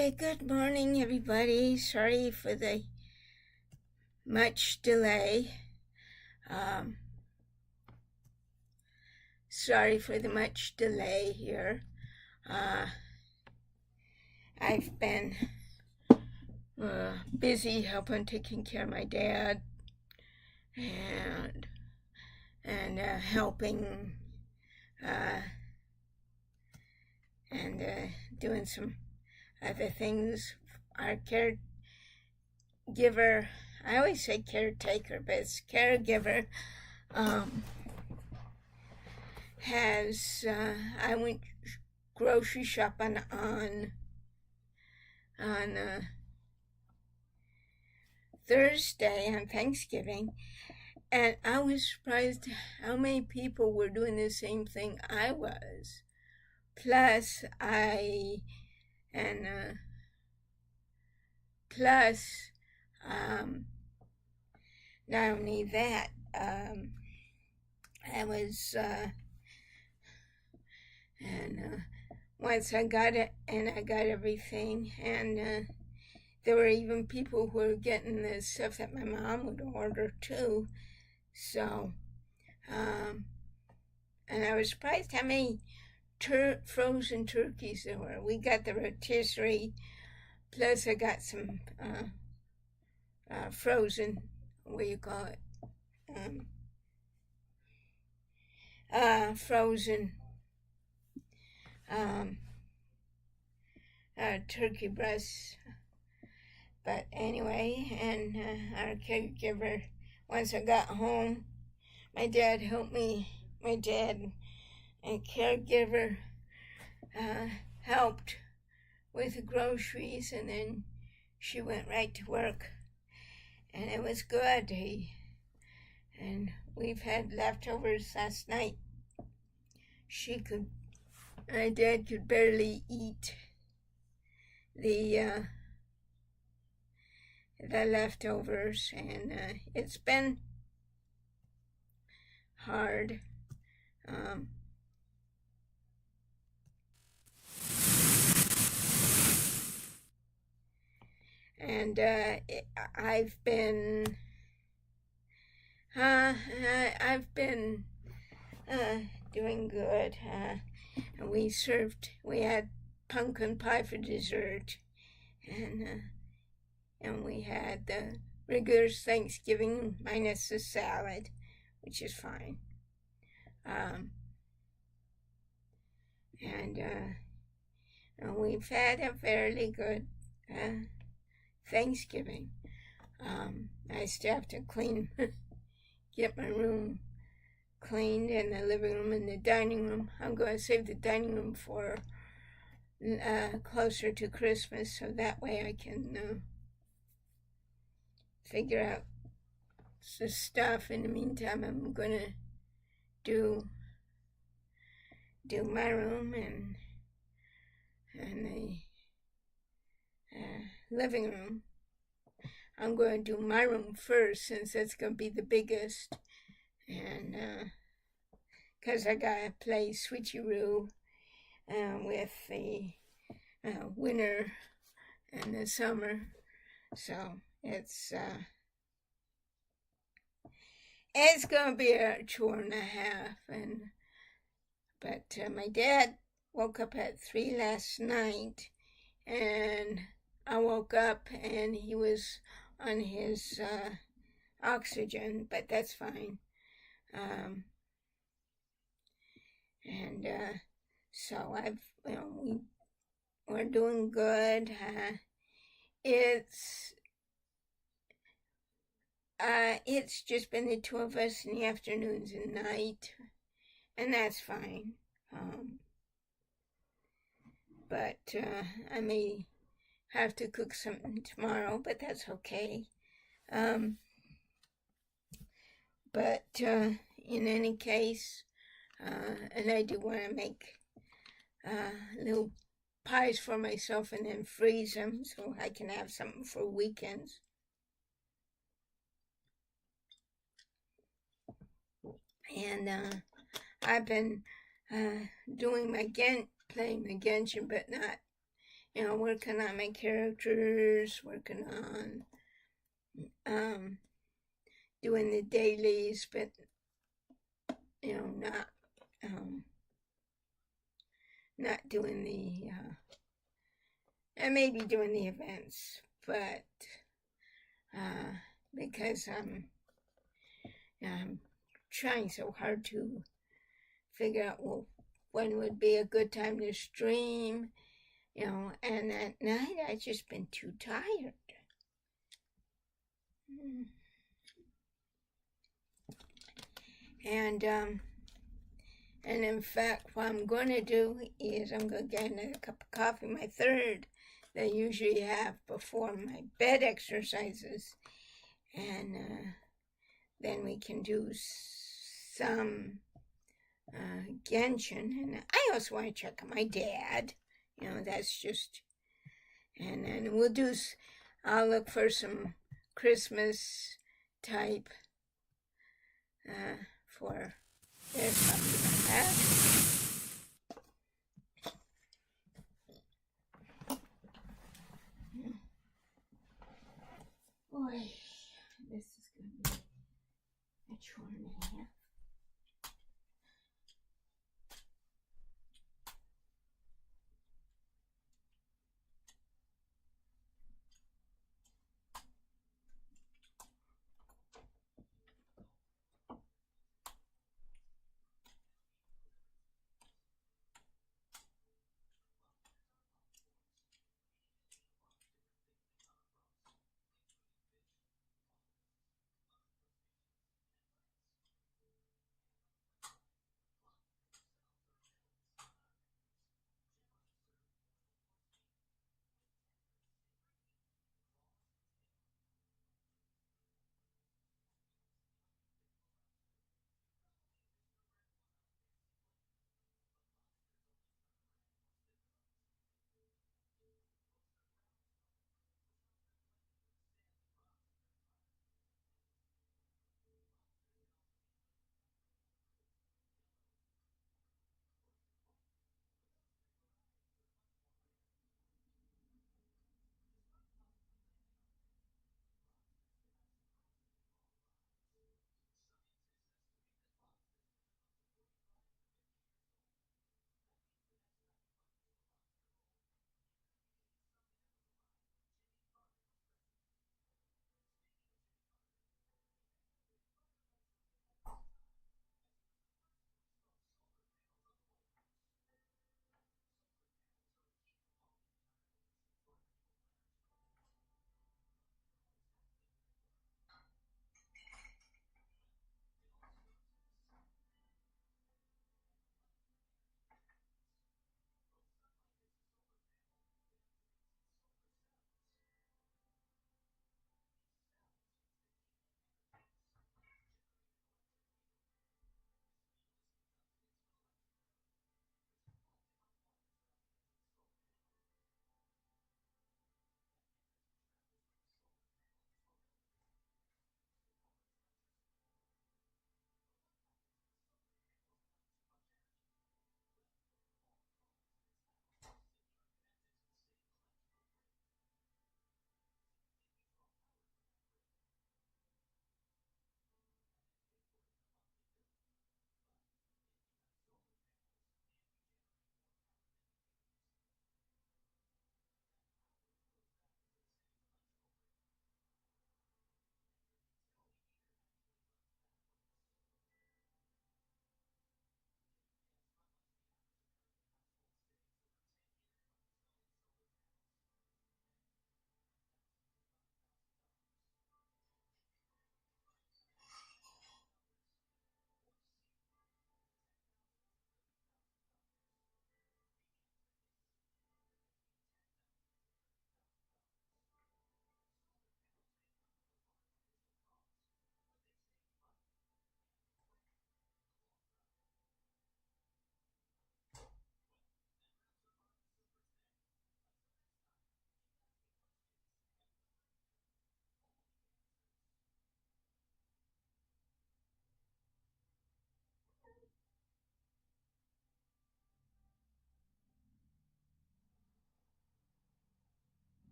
Okay, good morning, everybody. Sorry for the much delay. Um, Sorry for the much delay here. I've been busy helping taking care of my dad and helping and doing some other things. Our caregiver, I always say caretaker, but it's caregiver, I went grocery shopping on Thursday on Thanksgiving, and I was surprised how many people were doing the same thing I was. Plus, not only that, I was, once I got it and I got everything, and there were even people who were getting the stuff that my mom would order too. So, and I was surprised how many frozen turkeys there were. We got the rotisserie, plus I got some frozen, what do you call it? Frozen turkey breasts. But anyway, and our caregiver, once I got home, my dad helped me. My dad and caregiver helped with the groceries, and then she went right to work, and it was good. And we've had leftovers last night. My dad could barely eat the leftovers, and it's been hard. And I've been doing good. And we had pumpkin pie for dessert, and we had the regular Thanksgiving minus the salad, which is fine. And we've had a fairly good Thanksgiving. I still have to get my room cleaned, and the living room and the dining room. I'm going to save the dining room for closer to Christmas, so that way I can figure out the stuff. In the meantime, I'm going to do my room and the living room. I'm going to do my room first, since that's going to be the biggest, and because I got to play switcheroo with the winter and the summer, so it's going to be a chore and a half. But my dad woke up at 3 last night, and I woke up and he was on his oxygen, but that's fine. So we're doing good. It's just been the two of us in the afternoons and night, and that's fine. But I may have to cook something tomorrow, but that's okay. But in any case, and I do want to make little pies for myself and then freeze them so I can have something for weekends. And I've been doing playing my Genshin, but not working on my characters, working on doing the dailies, but not doing the and maybe doing the events, but because I'm trying so hard to figure out, well, when would be a good time to stream, and at night I've just been too tired. And in fact, what I'm going to do is I'm going to get another cup of coffee, my third that I usually have before my bed exercises, and then we can do some Genshin. And I also want to check on my dad. That's just, and then I'll look for some Christmas type for there's something like that. Boy, this is going to be a chore and a half.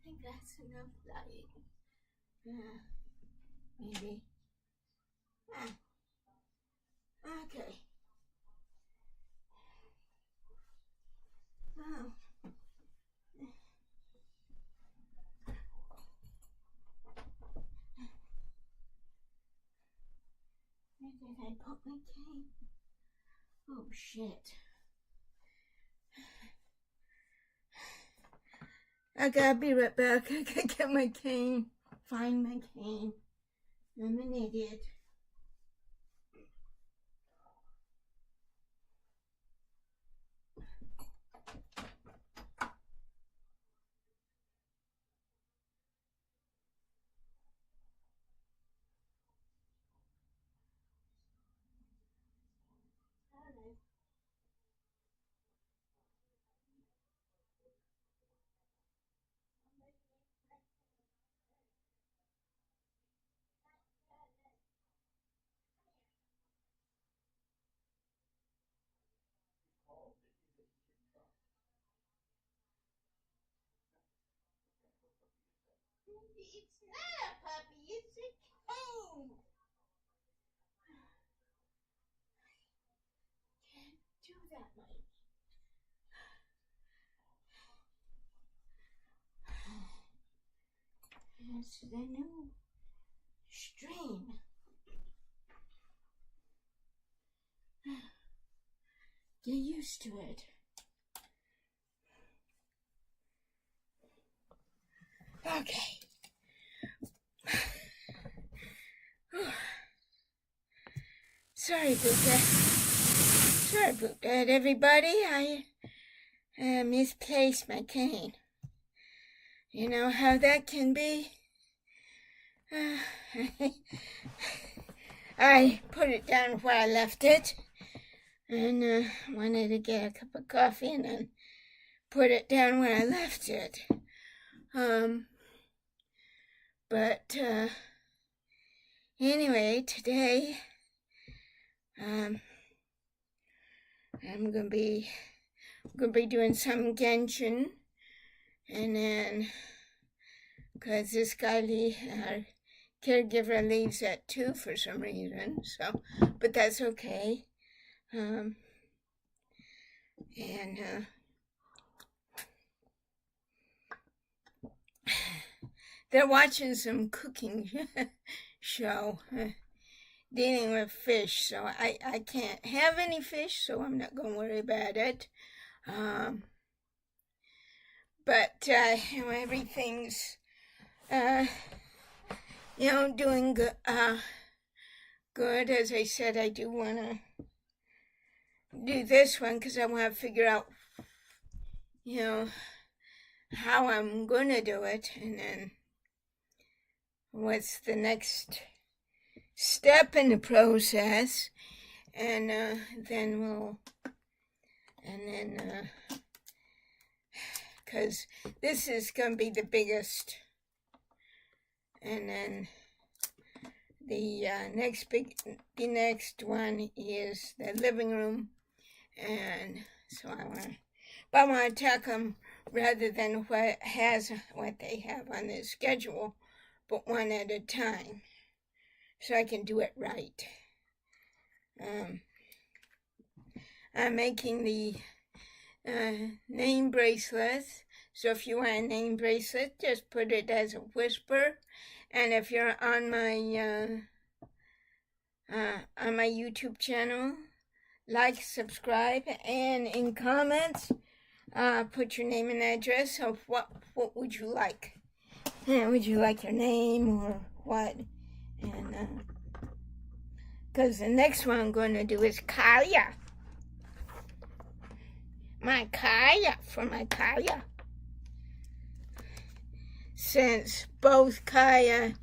think that's enough light. Maybe. Okay. Oh. Where did I put my cane? Oh, shit. I gotta be right back. I gotta get my cane. Find my cane. I'm an idiot. It's not a puppy, it's a cane. Can't do that, Mike. It's the new strain. Get used to it. Okay. Sorry about that. Sorry about that, everybody. I misplaced my cane. You know how that can be? I put it down where I left it, and wanted to get a cup of coffee, and then put it down where I left it. But anyway, today I'm gonna be doing some Genshin, and then because this guy our caregiver leaves at 2 for some reason, so but that's okay. They're watching some cooking show dealing with fish, so I can't have any fish, so I'm not going to worry about it. But everything's doing good. Good. As I said, I do want to do this one because I want to figure out how I'm going to do it, and then what's the next step in the process, and then because this is going to be the biggest, and then the next one is the living room, and so I want to attack them rather than what they have on the schedule, but one at a time, so I can do it right. I'm making the name bracelets, so if you want a name bracelet, just put it as a whisper, and if you're on my YouTube channel, like, subscribe, and in comments, put your name and address of what would you like. Would you like your name or what? And because the next one I'm going to do is Kaya. My Kaya, for my Kaya. Since both Kaya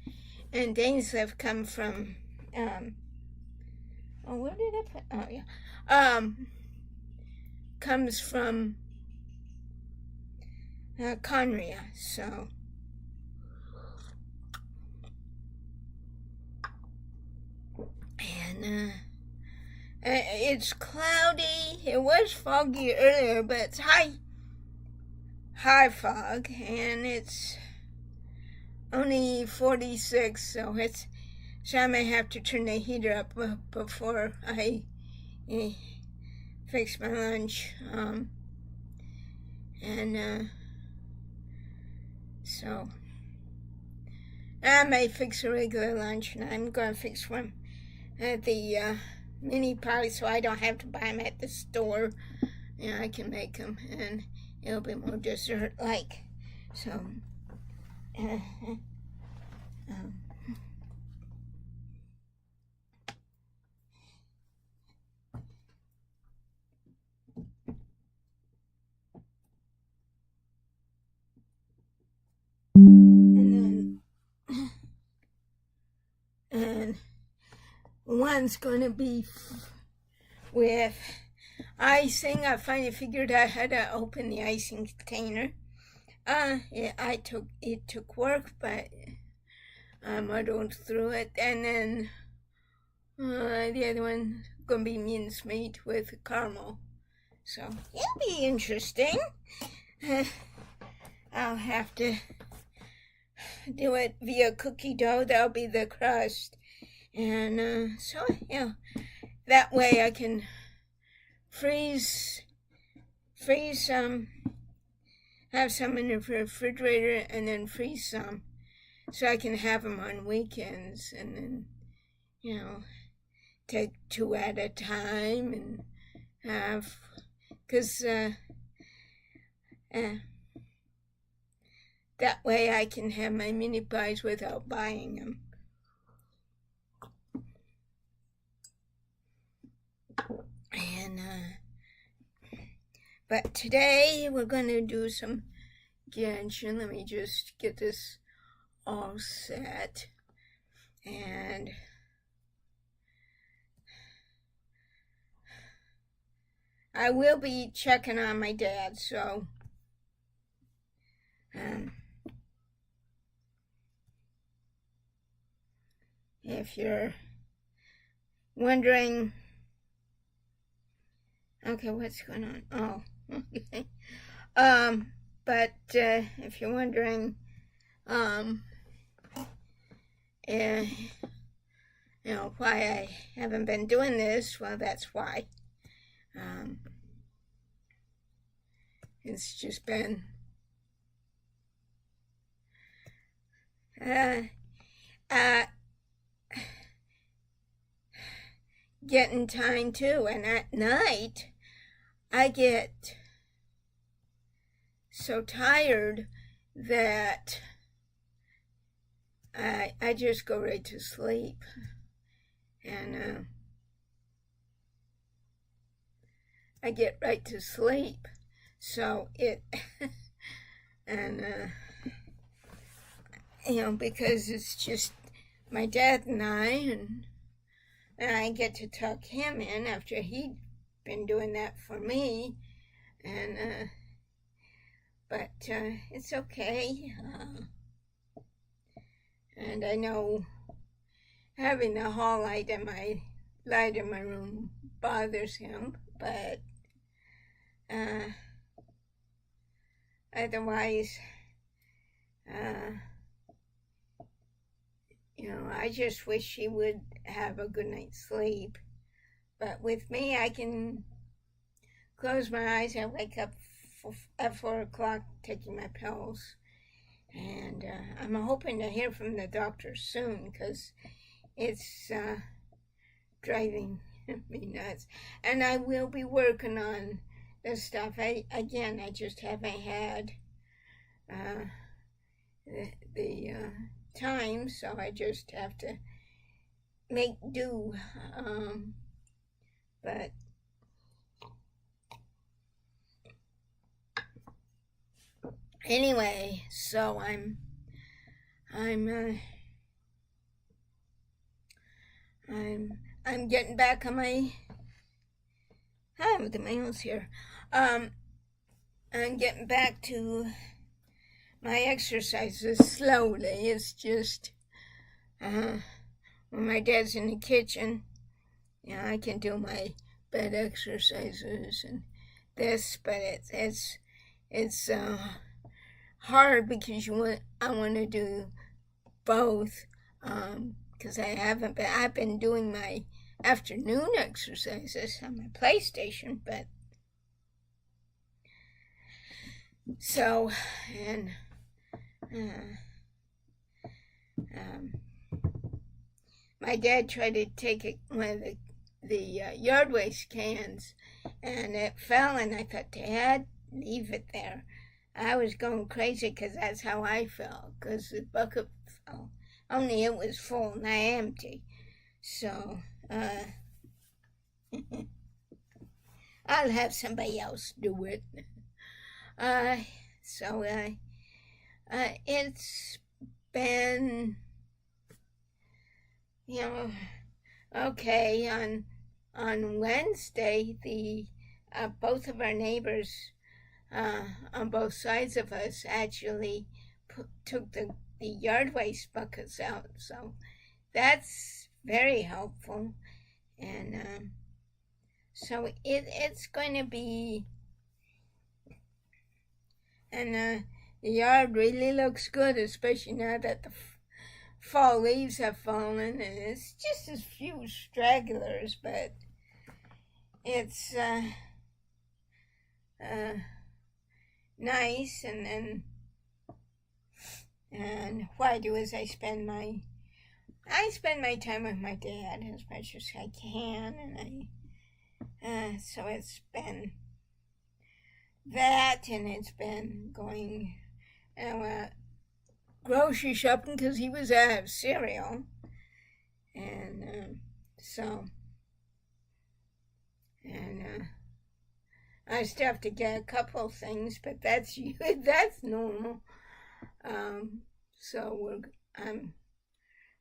and Dainsleif come from, where did I put, oh yeah, comes from Conria, so. And it's cloudy. It was foggy earlier, but it's high fog, and it's only 46, so I may have to turn the heater up before I fix my lunch. So I may fix a regular lunch, and I'm going to fix one at the mini pie so I don't have to buy them at the store. I can make them, and it'll be more dessert-like. So, and one's going to be with icing. I finally figured out how to open the icing container. It took work, but I muddled through it. And then the other one gonna be mincemeat with caramel. So it'll be interesting. I'll have to do it via cookie dough. That'll be the crust. And so, that way I can freeze some, have some in the refrigerator, and then freeze some so I can have them on weekends, and then, take 2 at a time and have, because that way I can have my mini pies without buying them. And but today we're going to do some Genshin. Let me just get this all set. And I will be checking on my dad, so if you're wondering, okay, what's going on? Oh, okay. But if you're wondering, why I haven't been doing this, well, that's why. It's just been getting time too, and at night I get so tired that I just go right to sleep. And I get right to sleep. So because it's just my dad and I get to tuck him in after he'd been doing that for me. And, but it's okay. And I know having the hall light in my room bothers him, but otherwise, I just wish he would have a good night's sleep. But with me, I can close my eyes and wake up at 4 o'clock taking my pills. And I'm hoping to hear from the doctor soon, because it's driving me nuts. And I will be working on this stuff. I just haven't had the time, so I just have to make do. But anyway, so I'm getting back on my. The mail's here. I'm getting back to my exercises slowly. It's just when my dad's in the kitchen, I can do my bed exercises and this, but it's hard because I want to do both, because I've been doing my afternoon exercises on my PlayStation, but so, and my dad tried to take one of the yard waste cans, and it fell, and I thought, Dad, leave it there. I was going crazy because that's how I felt, because the bucket fell. Only it was full, not empty. So, I'll have somebody else do it. So, it's been, okay. On Wednesday, both of our neighbors on both sides of us actually took the yard waste buckets out, so that's very helpful. And so it's going to be, and the yard really looks good, especially now that the fall leaves have fallen, and it's just a few stragglers, but it's nice. And what I do is I spend my time with my dad as much as I can, and so it's been that, and it's been going grocery shopping because he was out of cereal, and so, and I still have to get a couple of things, but that's normal. So I'm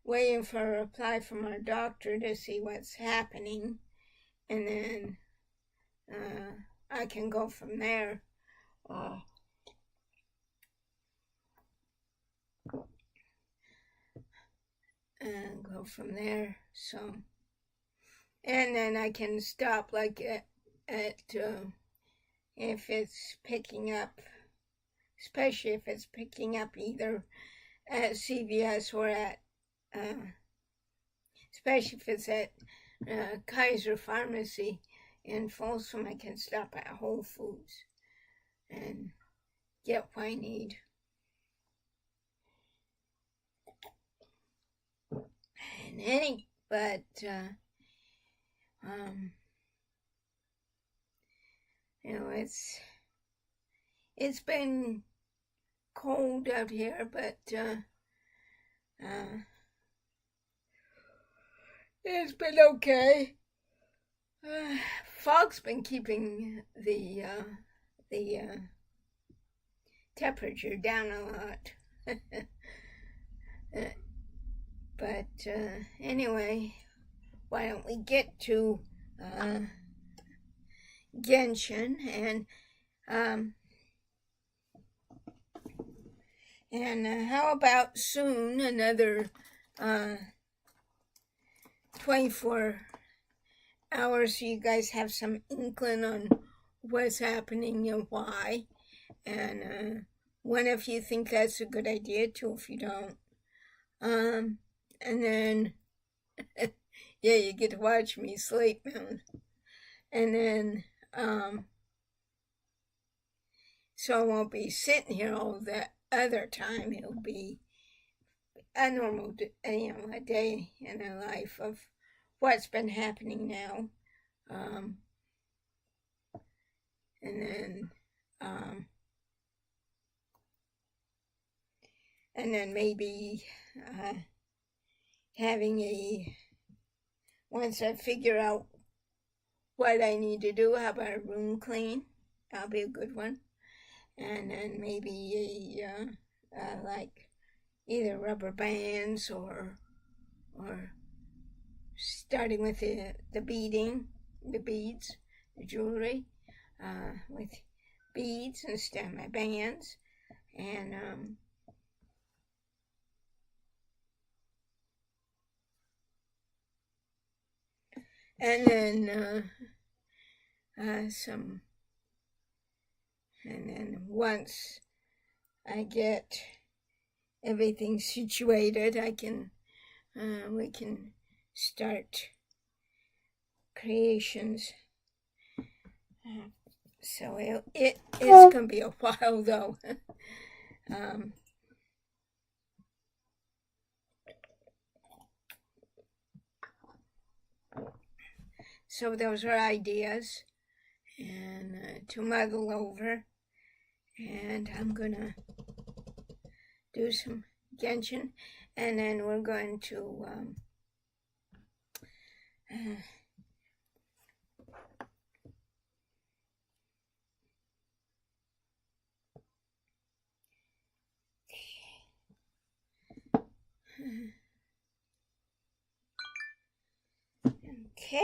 waiting for a reply from our doctor to see what's happening, and then I can go from there. And go from there. So, and then I can stop like at if it's picking up, especially if it's picking up either at CVS or at, especially if it's at Kaiser Pharmacy in Folsom, I can stop at Whole Foods and get what I need. And it's been cold out here, but it's been okay. Fog's been keeping the temperature down a lot. But anyway, why don't we get to Genshin, and how about soon another 24 hours so you guys have some inkling on what's happening and why, and one if you think that's a good idea, two if you don't. And then yeah, you get to watch me sleep, and then so I won't be sitting here all that other time. It'll be a normal a day in the life of what's been happening now, and then maybe having once I figure out what I need to do, how about a room clean? That'll be a good one. And then maybe like either rubber bands or starting with the beads, the jewelry, with beads instead of my bands, and then and then once I get everything's situated, we can start creations. So it's gonna be a while though. So those are ideas and to muddle over, and I'm gonna do some Genshin, and then we're going to okay,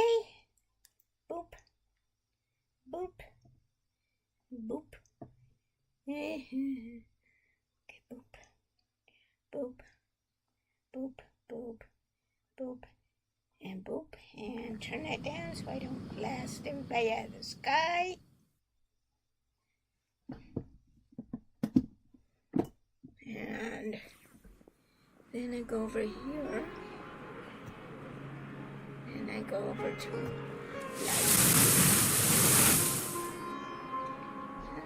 boop, boop, boop, okay, boop, boop, boop, boop, boop, and boop, and turn that down so I don't blast everybody out of the sky. And then I go over here, and I go over to light.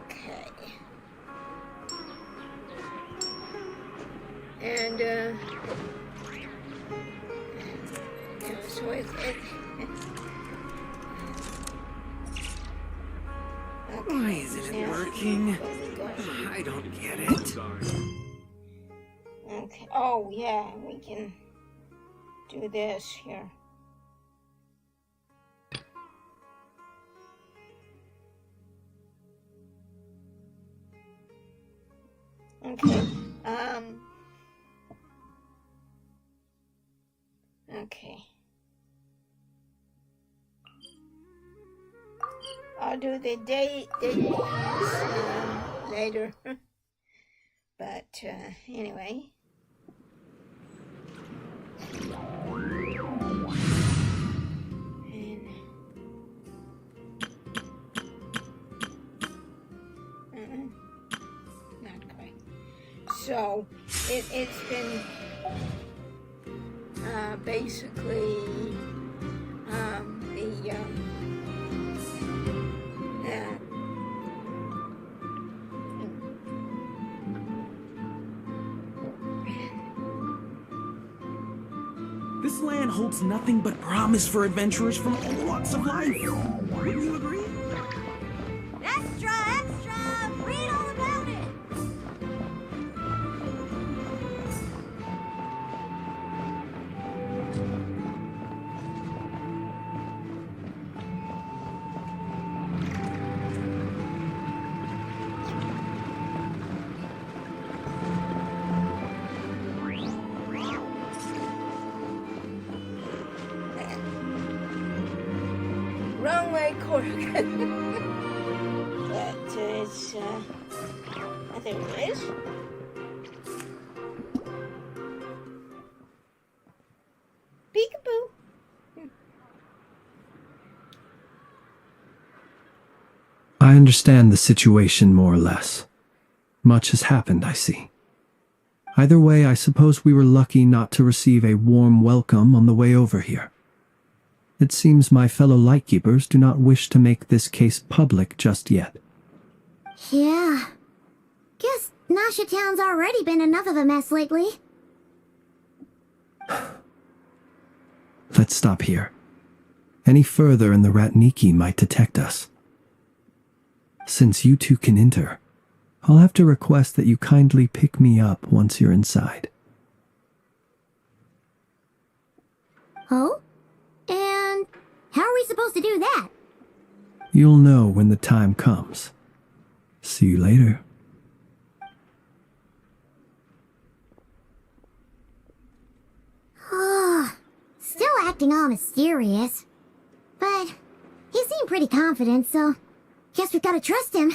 Okay. And so it okay. Why isn't it working? I don't get it. Okay. Oh yeah, we can do this here. Okay. Okay. I'll do the date later. But anyway. And not quite. So it's been basically This land holds nothing but promise for adventurers from all walks of life. Wouldn't you agree? Extra, extra! Read all about it! wrong way, Korg. But it's oh, there it is. Peekaboo. I understand the situation more or less. Much has happened, I see. Either way, I suppose we were lucky not to receive a warm welcome on the way over here. It seems my fellow Lightkeepers do not wish to make this case public just yet. Yeah. Guess Nasha Town's already been enough of a mess lately. Let's stop here. Any further and the Ratniki might detect us. Since you two can enter, I'll have to request that you kindly pick me up once you're inside. Oh? And how are we supposed to do that? You'll know when the time comes. See you later. Still acting all mysterious. But he seemed pretty confident, so guess we gotta trust him.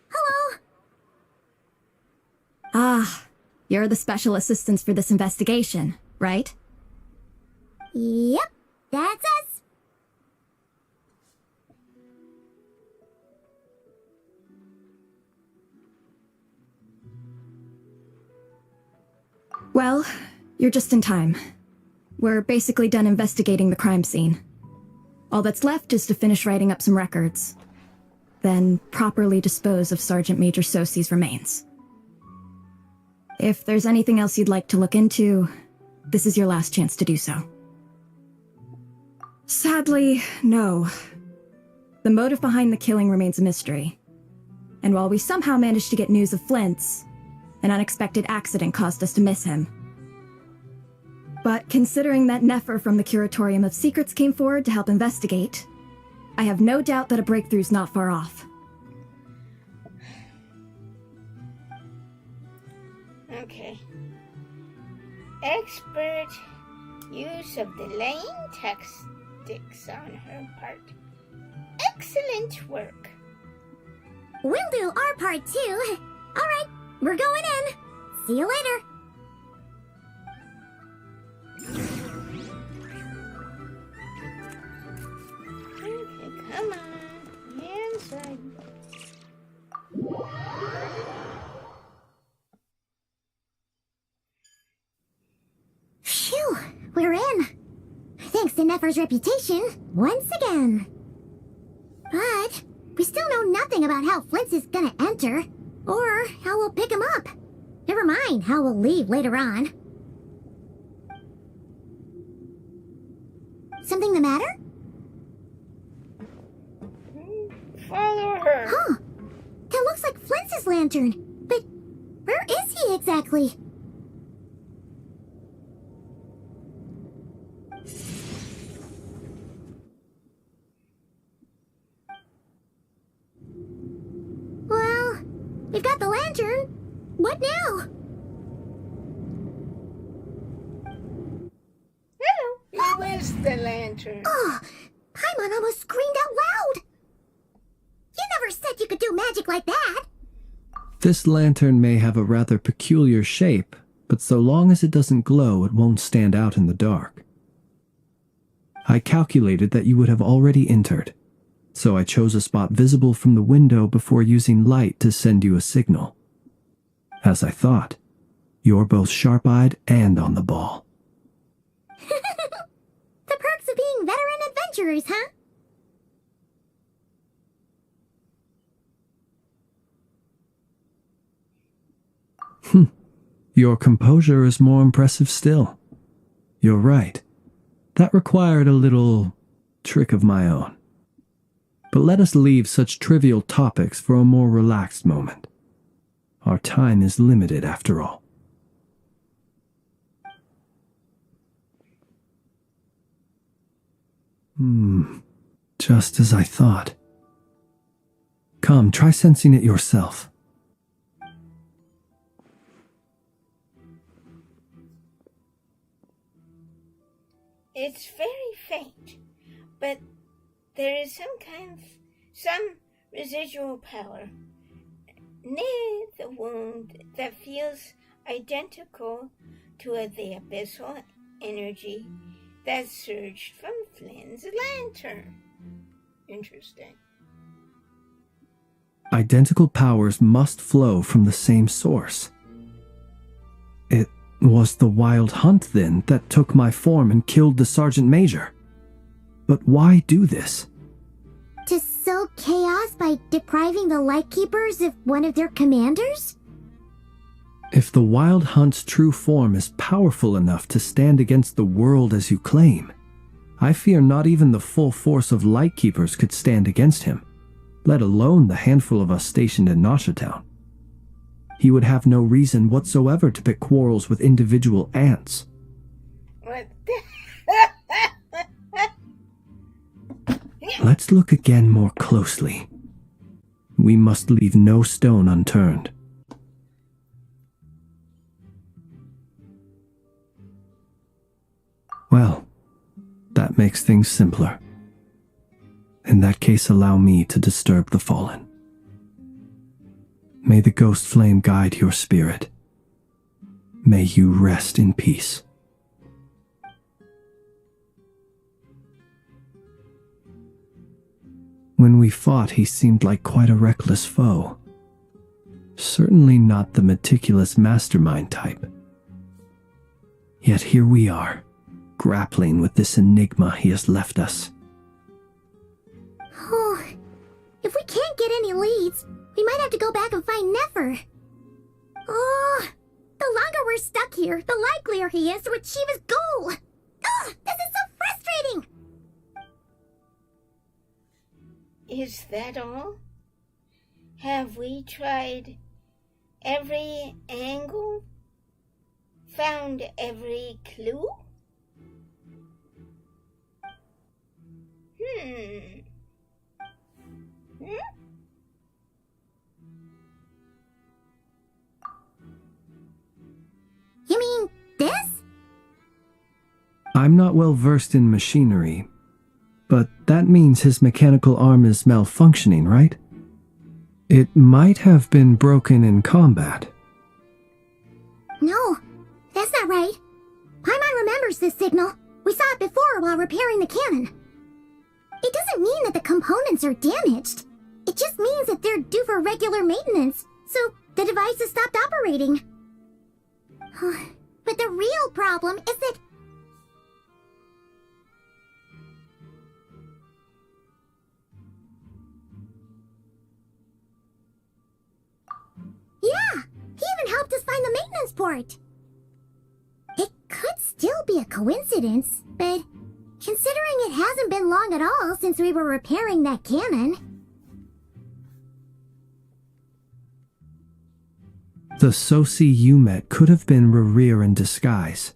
Hello? Ah, you're the special assistants for this investigation, right? Yep, that's us. Well, you're just in time. We're basically done investigating the crime scene. All that's left is to finish writing up some records. Then properly dispose of Sergeant Major Sosie's remains. If there's anything else you'd like to look into, this is your last chance to do so. Sadly, no. The motive behind the killing remains a mystery. And while we somehow managed to get news of Flint's, an unexpected accident caused us to miss him. But considering that Nefer from the Curatorium of Secrets came forward to help investigate, I have no doubt that a breakthrough's not far off. Okay. Expert use of delaying tactics on her part. Excellent work. We'll do our part too. Alright, we're going in. See you later. Okay, come on. Inside. Phew, we're in. Thanks to Nefer's reputation, once again. But we still know nothing about how Flint's is gonna enter, or how we'll pick him up. Never mind how we'll leave later on. Something the matter? Follow her. Huh. That looks like Flint's lantern. But where is he exactly? Well, we've got the lantern. What now? Hello. Who is the lantern? Oh, Paimon almost screamed out loud. You never said you could do magic like that. This lantern may have a rather peculiar shape, but so long as it doesn't glow, it won't stand out in the dark. I calculated that you would have already entered, so I chose a spot visible from the window before using light to send you a signal. As I thought, you're both sharp-eyed and on the ball. The perks of being veteran adventurers, huh? Your composure is more impressive still. You're right. That required a little trick of my own. But let us leave such trivial topics for a more relaxed moment. Our time is limited after all. Just as I thought. Come, try sensing it yourself. It's very faint, but there is some residual power near the wound that feels identical to the abyssal energy that surged from Flynn's lantern. Interesting. Identical powers must flow from the same source. It was the Wild Hunt, then, that took my form and killed the Sergeant Major. But why do this? To sow chaos by depriving the Lightkeepers of one of their commanders? If the Wild Hunt's true form is powerful enough to stand against the world as you claim, I fear not even the full force of Lightkeepers could stand against him, let alone the handful of us stationed in Noshatown. He would have no reason whatsoever to pick quarrels with individual ants. What? Let's look again more closely. We must leave no stone unturned. Well, that makes things simpler. In that case, allow me to disturb the fallen. May the ghost flame guide your spirit. May you rest in peace. When we fought, he seemed like quite a reckless foe. Certainly not the meticulous mastermind type. Yet here we are, grappling with this enigma he has left us. Oh, if we can't get any leads, we might have to go back and find Nefer. Oh, the longer we're stuck here, the likelier he is to achieve his goal. Ugh, this is so frustrating. Is that all? Have we tried every angle? Found every clue? Hmm? You mean this? I'm not well versed in machinery, but that means his mechanical arm is malfunctioning, right? It might have been broken in combat. No, that's not right. Paimon remembers this signal. We saw it before while repairing the cannon. It doesn't mean that the components are damaged. It just means that they're due for regular maintenance, so the device has stopped operating. But the real problem is that... Yeah, he even helped us find the maintenance port. It could still be a coincidence, but considering it hasn't been long at all since we were repairing that cannon... The Sosi you met could have been Rerir in disguise.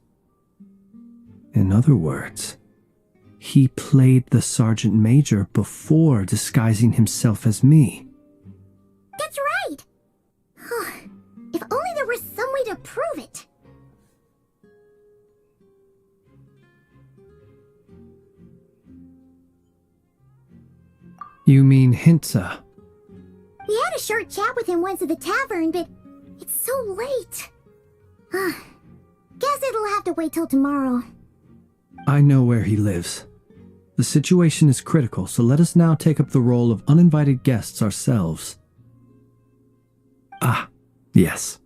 In other words, he played the Sergeant Major before disguising himself as me. That's right! If only there was some way to prove it. You mean Hintsa? We had a short chat with him once at the tavern, but it's so late. Guess it'll have to wait till tomorrow. I know where he lives. The situation is critical, so let us now take up the role of uninvited guests ourselves. Ah, yes.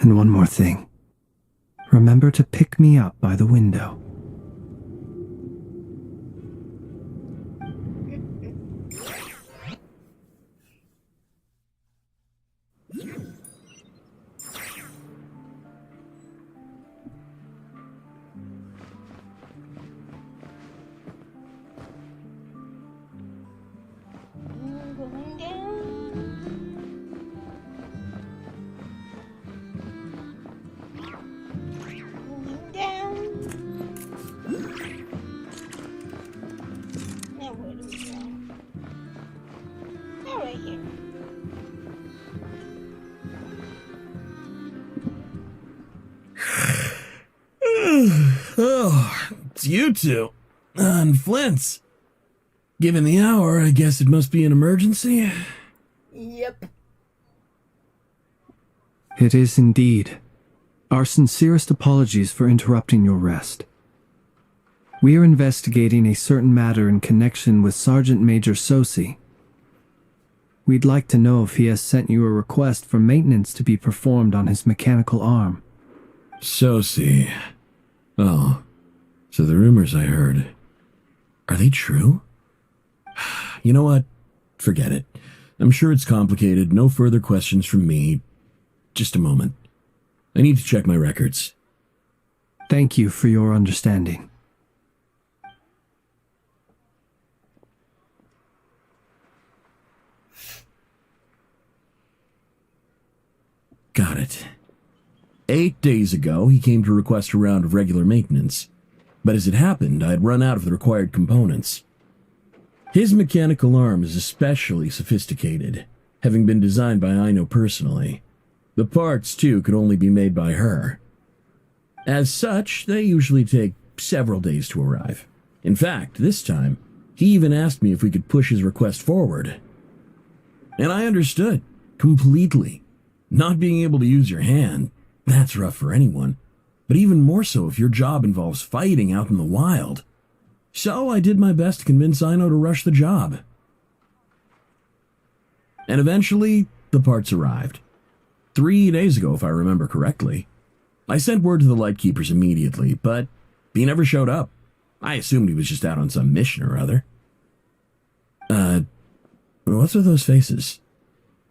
And one more thing. Remember to pick me up by the window. Going down. Now where do we go? Oh, right here. Oh, it's you two. And Flint's. Given the hour, I guess it must be an emergency. Yep. It is indeed. Our sincerest apologies for interrupting your rest. We are investigating a certain matter in connection with Sergeant Major Sosi. We'd like to know if he has sent you a request for maintenance to be performed on his mechanical arm. Sosi. Oh, so the rumors I heard, are they true? You know what? Forget it. I'm sure it's complicated. No further questions from me. Just a moment. I need to check my records. Thank you for your understanding. Got it. 8 days ago, he came to request a round of regular maintenance. But as it happened, I had run out of the required components. His mechanical arm is especially sophisticated, having been designed by Aino personally. The parts, too, could only be made by her. As such, they usually take several days to arrive. In fact, this time, he even asked me if we could push his request forward. And I understood, completely. Not being able to use your hand, that's rough for anyone. But even more so if your job involves fighting out in the wild. So I did my best to convince Aino to rush the job. And eventually, the parts arrived. 3 days ago, if I remember correctly. I sent word to the Lightkeepers immediately, but he never showed up. I assumed he was just out on some mission or other. What's with those faces?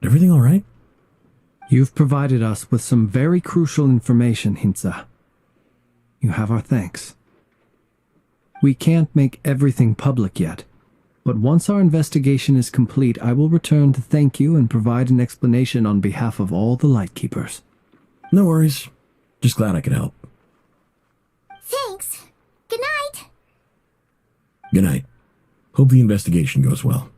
Everything all right? You've provided us with some very crucial information, Hintsa. You have our thanks. We can't make everything public yet, but once our investigation is complete, I will return to thank you and provide an explanation on behalf of all the Lightkeepers. No worries. Just glad I could help. Thanks. Good night. Good night. Hope the investigation goes well.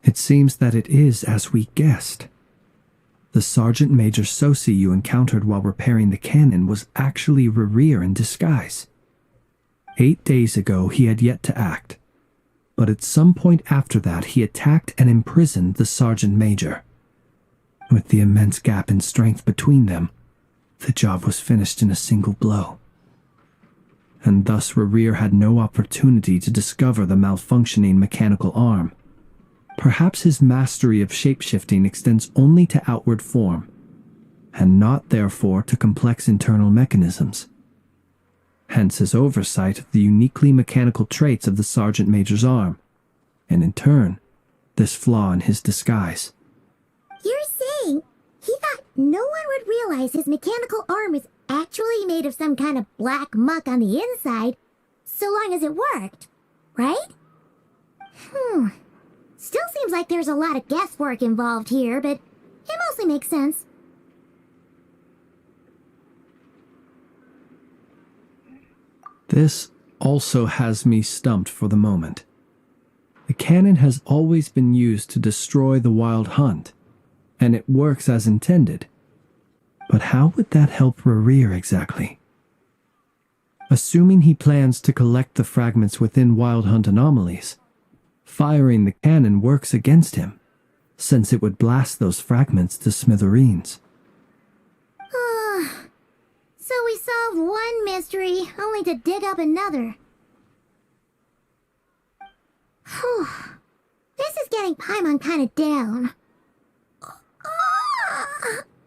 It seems that it is as we guessed. The Sergeant Major Sosi you encountered while repairing the cannon was actually Rerir in disguise. 8 days ago he had yet to act, but at some point after that he attacked and imprisoned the Sergeant Major. With the immense gap in strength between them, the job was finished in a single blow. And thus Rerir had no opportunity to discover the malfunctioning mechanical arm. Perhaps his mastery of shapeshifting extends only to outward form, and not therefore to complex internal mechanisms. Hence his oversight of the uniquely mechanical traits of the Sergeant Major's arm, and in turn, this flaw in his disguise. You're saying he thought no one would realize his mechanical arm is actually made of some kind of black muck on the inside, so long as it worked, right? Still seems like there's a lot of guesswork involved here, but it mostly makes sense. This also has me stumped for the moment. The cannon has always been used to destroy the Wild Hunt, and it works as intended. But how would that help Rerir exactly? Assuming he plans to collect the fragments within Wild Hunt anomalies, firing the cannon works against him, since it would blast those fragments to smithereens. So we solved one mystery, only to dig up another. Whew. This is getting Paimon kind of down.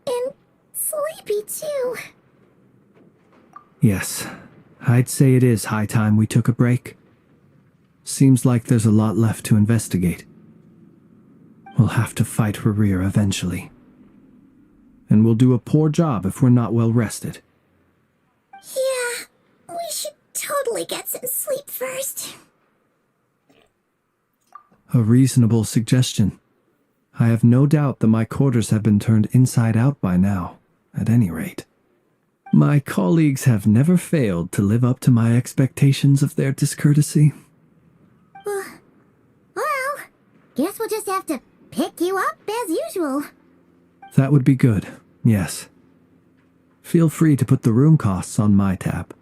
And sleepy too. Yes, I'd say it is high time we took a break. Seems like there's a lot left to investigate. We'll have to fight Rerir eventually. And we'll do a poor job if we're not well rested. Yeah, we should totally get some sleep first. A reasonable suggestion. I have no doubt that my quarters have been turned inside out by now, at any rate. My colleagues have never failed to live up to my expectations of their discourtesy. Well, guess we'll just have to pick you up as usual. That would be good, yes. Feel free to put the room costs on my tab.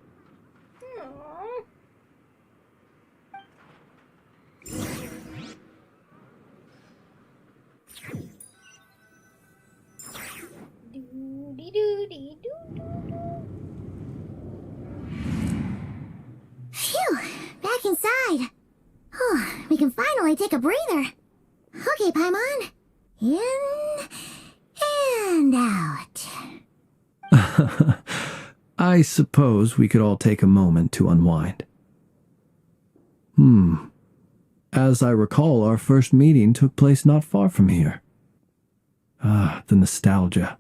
Phew, back inside. We can finally take a breather. Okay, Paimon. In and out. I suppose we could all take a moment to unwind. As I recall, our first meeting took place not far from here. The nostalgia.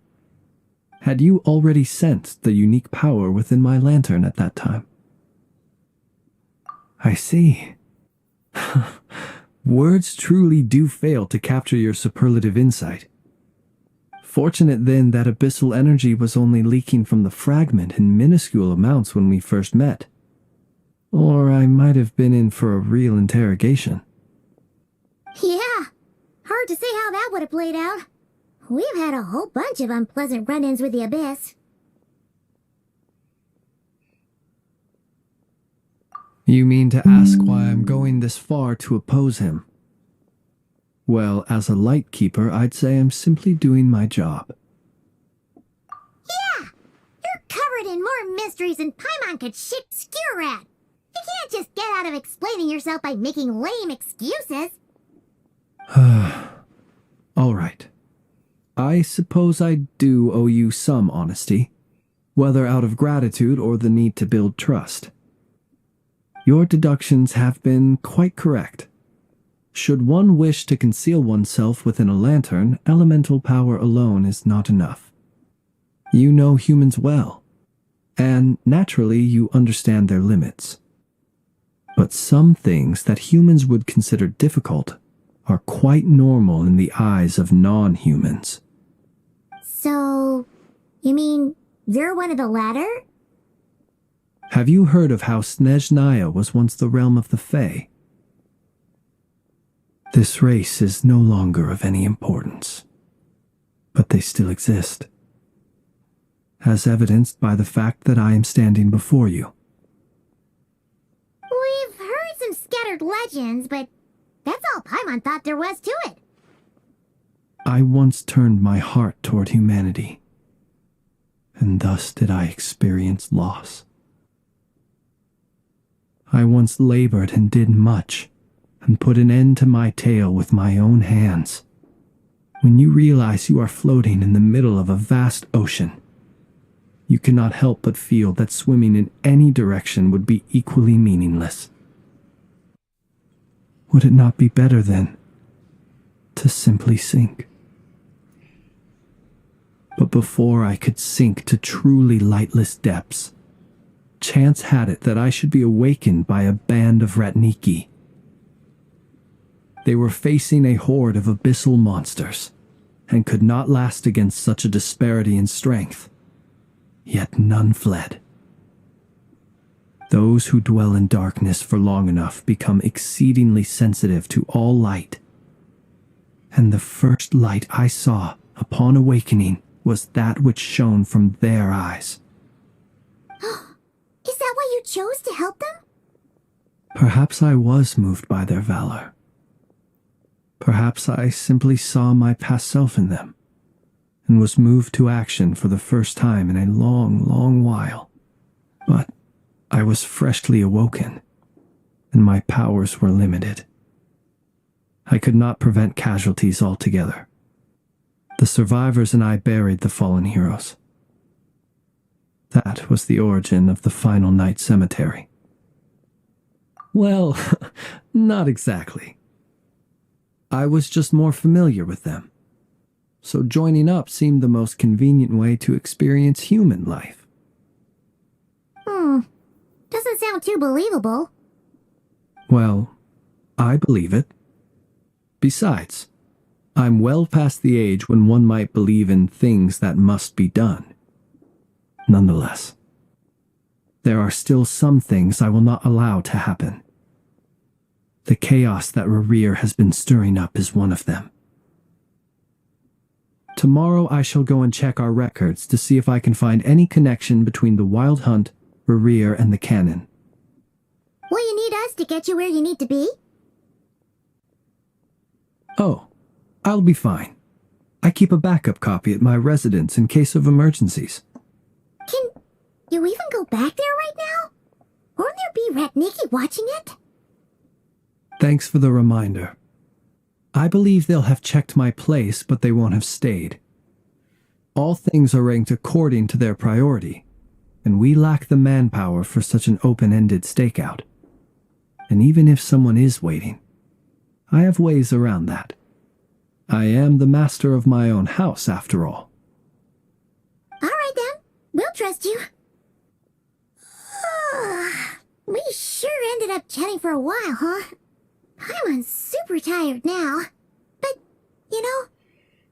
Had you already sensed the unique power within my lantern at that time? I see. Words truly do fail to capture your superlative insight. Fortunate then that abyssal energy was only leaking from the fragment in minuscule amounts when we first met. Or I might have been in for a real interrogation. Yeah, hard to say how that would have played out. We've had a whole bunch of unpleasant run-ins with the Abyss. You mean to ask why I'm going this far to oppose him? Well, as a Lightkeeper, I'd say I'm simply doing my job. Yeah! You're covered in more mysteries than Paimon could ship skewer at. You can't just get out of explaining yourself by making lame excuses. I suppose I do owe you some honesty, whether out of gratitude or the need to build trust. Your deductions have been quite correct. Should one wish to conceal oneself within a lantern, elemental power alone is not enough. You know humans well, and naturally you understand their limits. But some things that humans would consider difficult are quite normal in the eyes of non-humans. So, you mean you're one of the latter? Have you heard of how Snezhnaya was once the realm of the Fae? This race is no longer of any importance, but they still exist, as evidenced by the fact that I am standing before you. We've heard some scattered legends, but that's all Paimon thought there was to it. I once turned my heart toward humanity, and thus did I experience loss. I once labored and did much, and put an end to my tale with my own hands. When you realize you are floating in the middle of a vast ocean, you cannot help but feel that swimming in any direction would be equally meaningless. Would it not be better, then, to simply sink? But before I could sink to truly lightless depths, chance had it that I should be awakened by a band of Ratniki. They were facing a horde of abyssal monsters, and could not last against such a disparity in strength. Yet none fled. Those who dwell in darkness for long enough become exceedingly sensitive to all light. And the first light I saw upon awakening was that which shone from their eyes. Is that why you chose to help them? Perhaps I was moved by their valor. Perhaps I simply saw my past self in them, and was moved to action for the first time in a long, long while. But I was freshly awoken, and my powers were limited. I could not prevent casualties altogether. The survivors and I buried the fallen heroes. That was the origin of the Final Night Cemetery. Well, not exactly. I was just more familiar with them, so joining up seemed the most convenient way to experience human life. Doesn't sound too believable. Well, I believe it. Besides, I'm well past the age when one might believe in things that must be done. Nonetheless, there are still some things I will not allow to happen. The chaos that Rerir has been stirring up is one of them. Tomorrow I shall go and check our records to see if I can find any connection between the Wild Hunt, Rerir, and the Cannon. Will you need us to get you where you need to be? Oh, I'll be fine. I keep a backup copy at my residence in case of emergencies. Can you even go back there right now? Won't there be Ratniki watching it? Thanks for the reminder. I believe they'll have checked my place, but they won't have stayed. All things are ranked according to their priority, and we lack the manpower for such an open-ended stakeout. And even if someone is waiting, I have ways around that. I am the master of my own house, after all. All right then, we'll trust you. We sure ended up chatting for a while, huh? I'm super tired now. But, you know,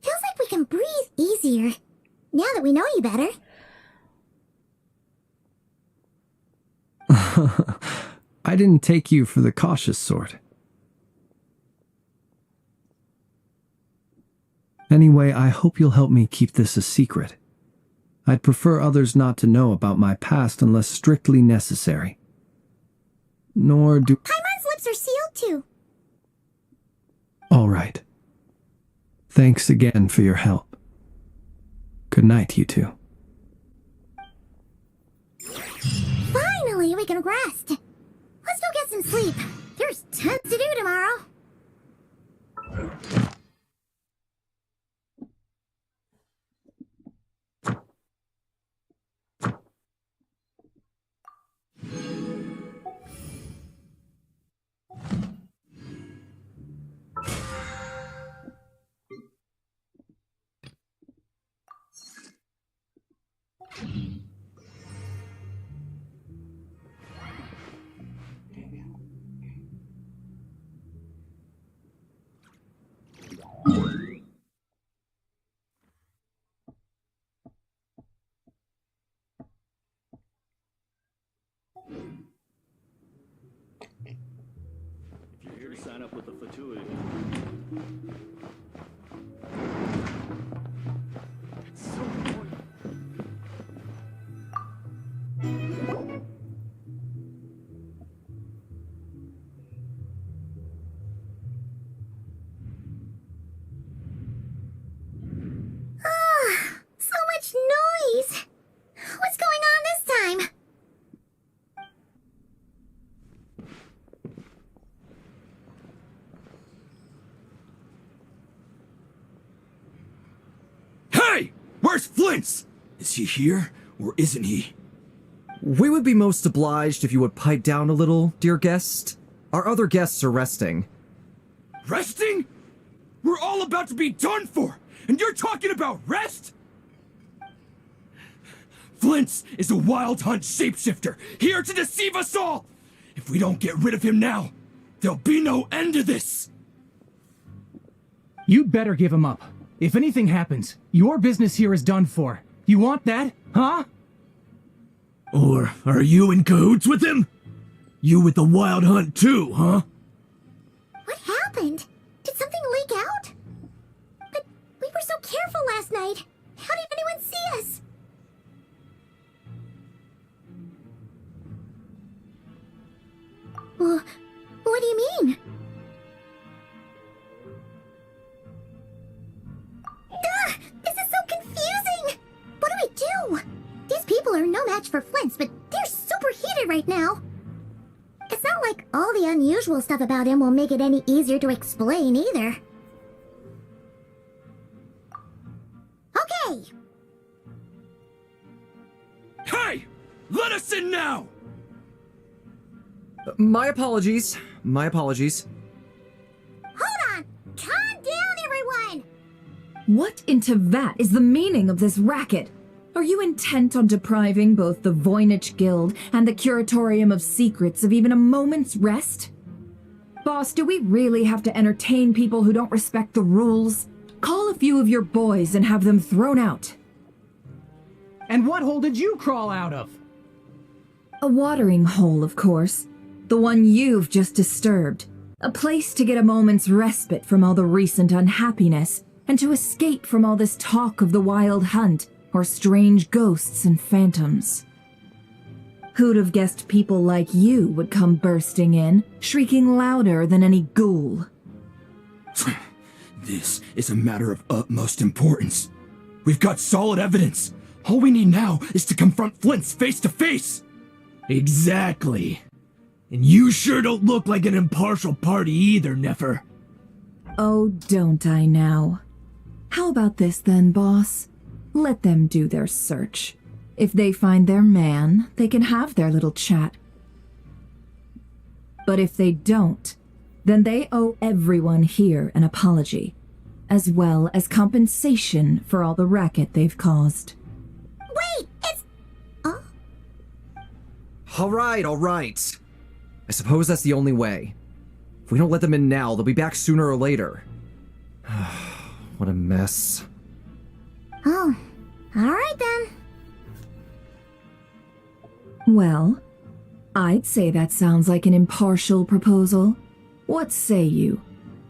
feels like we can breathe easier now that we know you better. I didn't take you for the cautious sort. Anyway, I hope you'll help me keep this a secret. I'd prefer others not to know about my past unless strictly necessary. Nor do... Paimon's lips are sealed too. All right. Thanks again for your help. Good night, you two. Finally, we can rest. Let's go get some sleep. There's tons to do tomorrow. up with the fatuity. It's so annoying. So much noise! What's going on this time? Hey! Where's Flint's? Is he here, or isn't he? We would be most obliged if you would pipe down a little, dear guest. Our other guests are resting. Resting? We're all about to be done for, and you're talking about rest? Flint's is a wild hunt shapeshifter, here to deceive us all! If we don't get rid of him now, there'll be no end to this! You'd better give him up. If anything happens, your business here is done for. You want that, huh? Or are you in cahoots with him? You with the wild hunt too, huh? What happened? Did something leak out? But we were so careful last night. How did anyone see us? Well, what do you mean? This is so confusing! What do we do? These people are no match for Flint's, but they're super heated right now. It's not like all the unusual stuff about him will make it any easier to explain either. Okay! Hey! Let us in now! My apologies. My apologies. Hold on! Calm down, everyone! What in Tevat is the meaning of this racket? Are you intent on depriving both the Voynich Guild and the Curatorium of Secrets of even a moment's rest? Boss, do we really have to entertain people who don't respect the rules? Call a few of your boys and have them thrown out. And what hole did you crawl out of? A watering hole, of course. The one you've just disturbed. A place to get a moment's respite from all the recent unhappiness, and to escape from all this talk of the wild hunt, or strange ghosts and phantoms. Who'd have guessed people like you would come bursting in, shrieking louder than any ghoul? This is a matter of utmost importance. We've got solid evidence. All we need now is to confront Flint's face to face. Exactly. And you sure don't look like an impartial party either, Nefer. Oh, don't I now? How about this then, boss? Let them do their search. If they find their man, they can have their little chat. But if they don't, then they owe everyone here an apology, as well as compensation for all the racket they've caused. Wait, it's... Oh? All right. I suppose that's the only way. If we don't let them in now, they'll be back sooner or later. What a mess. Oh, alright then. Well, I'd say that sounds like an impartial proposal. What say you?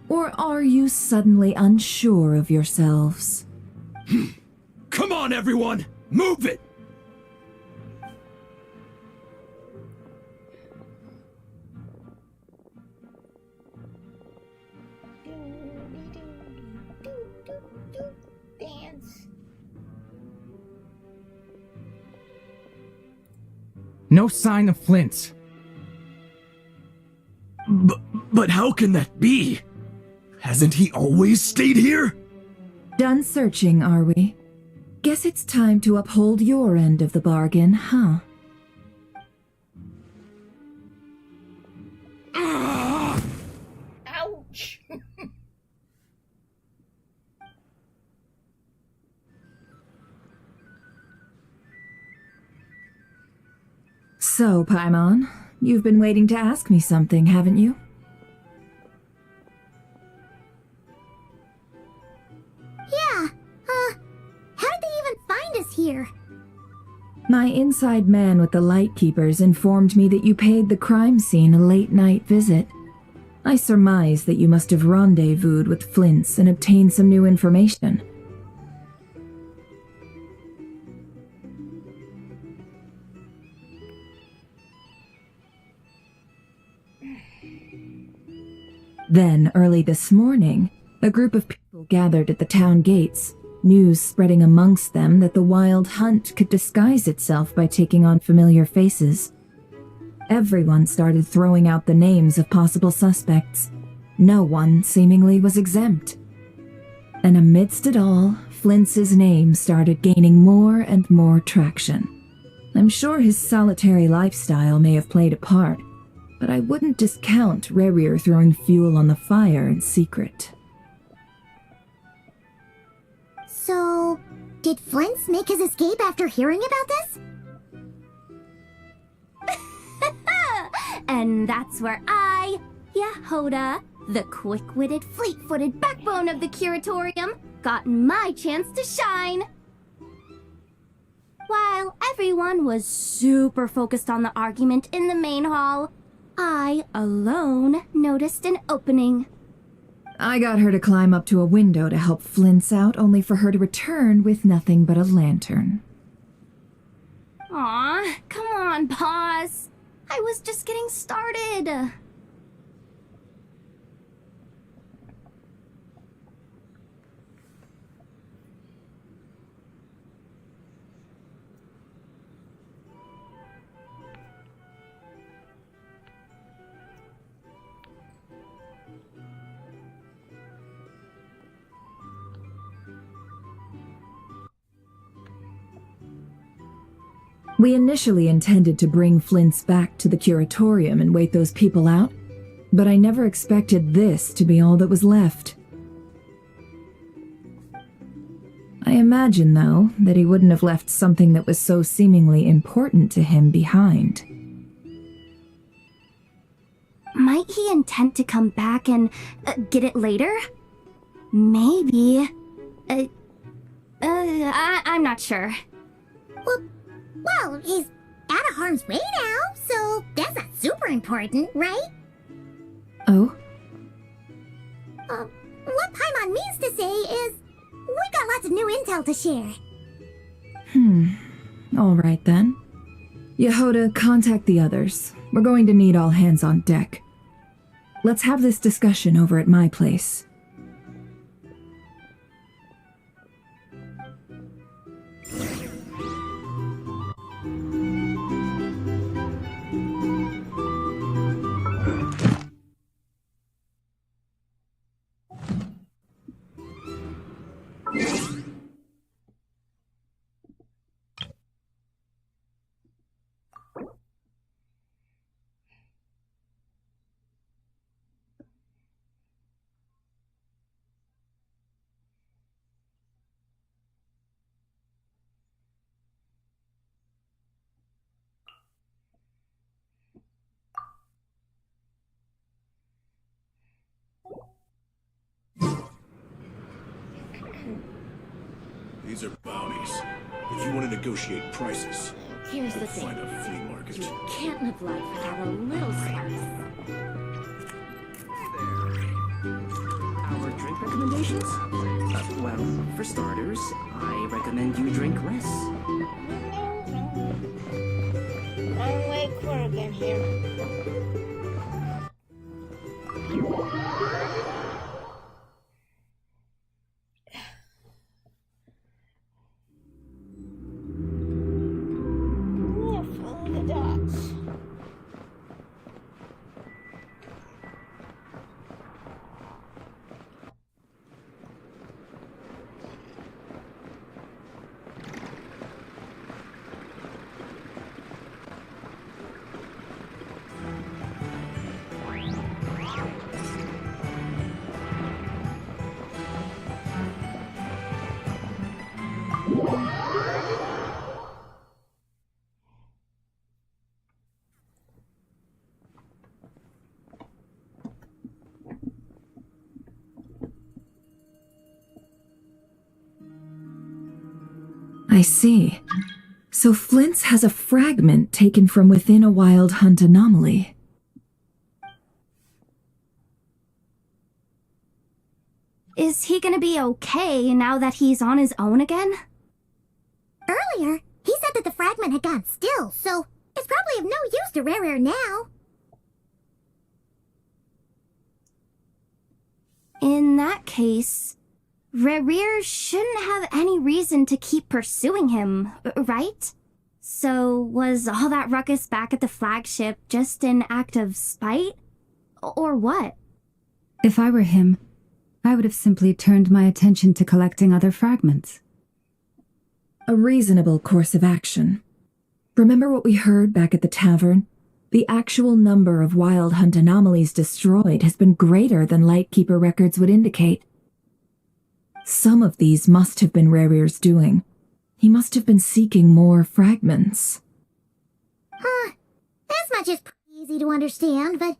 Or are you suddenly unsure of yourselves? Come on, everyone! Move it! Dance. No sign of Flint's. But how can that be? Hasn't he always stayed here? Done searching, are we? Guess it's time to uphold your end of the bargain, huh? Ouch. So, Paimon, you've been waiting to ask me something, haven't you? Yeah, how did they even find us here? My inside man with the Lightkeepers informed me that you paid the crime scene a late-night visit. I surmise that you must have rendezvoused with Flint's and obtained some new information. Then, early this morning, a group of people gathered at the town gates, news spreading amongst them that the Wild Hunt could disguise itself by taking on familiar faces. Everyone started throwing out the names of possible suspects. No one, seemingly, was exempt. And amidst it all, Flint's name started gaining more and more traction. I'm sure his solitary lifestyle may have played a part, but I wouldn't discount Rerir throwing fuel on the fire in secret. So, did Flint's make his escape after hearing about this? And that's where I, Yehoda, the quick-witted, fleet-footed backbone of the Curatorium, got my chance to shine. While everyone was super focused on the argument in the main hall, I alone noticed an opening. I got her to climb up to a window to help Flint's out, only for her to return with nothing but a lantern. Aw, come on, boss. I was just getting started. We initially intended to bring Flint's back to the Curatorium and wait those people out, but I never expected this to be all that was left. I imagine, though, that he wouldn't have left something that was so seemingly important to him behind. Might he intend to come back and get it later? Maybe. I'm not sure. Well, he's out of harm's way now, so that's not super important, right? Oh? What Paimon means to say is, we got lots of new intel to share. All right then. Yehoda, contact the others. We're going to need all hands on deck. Let's have this discussion over at my place. These are bounties. If you want to negotiate prices, Here's the thing. find a flea market. You can't live life without a little spice. Our drink recommendations? Well, for starters, I recommend you drink less. Wrong way, Corrigan here. Yeah, follow the dots. I see. So Flint's has a fragment taken from within a Wild Hunt anomaly. Is he gonna be okay now that he's on his own again? Earlier, he said that the fragment had gone still, so it's probably of no use to Rare now. In that case, Rare shouldn't have any reason to keep pursuing him, right? So was all that ruckus back at the flagship just an act of spite? Or what? If I were him, I would have simply turned my attention to collecting other fragments. A reasonable course of action. Remember what we heard back at the tavern? The actual number of Wild Hunt anomalies destroyed has been greater than Lightkeeper records would indicate. Some of these must have been Rare's doing. He must have been seeking more fragments. This much is pretty easy to understand, but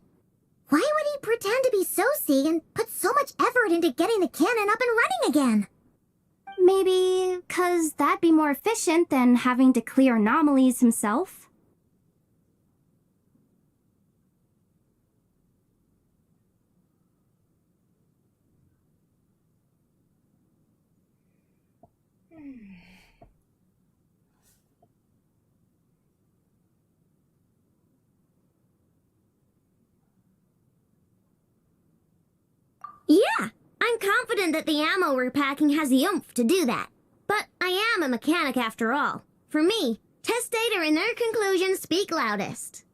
why would he pretend to be Soci and put so much effort into getting the cannon up and running again? Maybe 'cause that'd be more efficient than having to clear anomalies himself? Yeah, I'm confident that the ammo we're packing has the oomph to do that. But I am a mechanic after all. For me, test data and their conclusions speak loudest.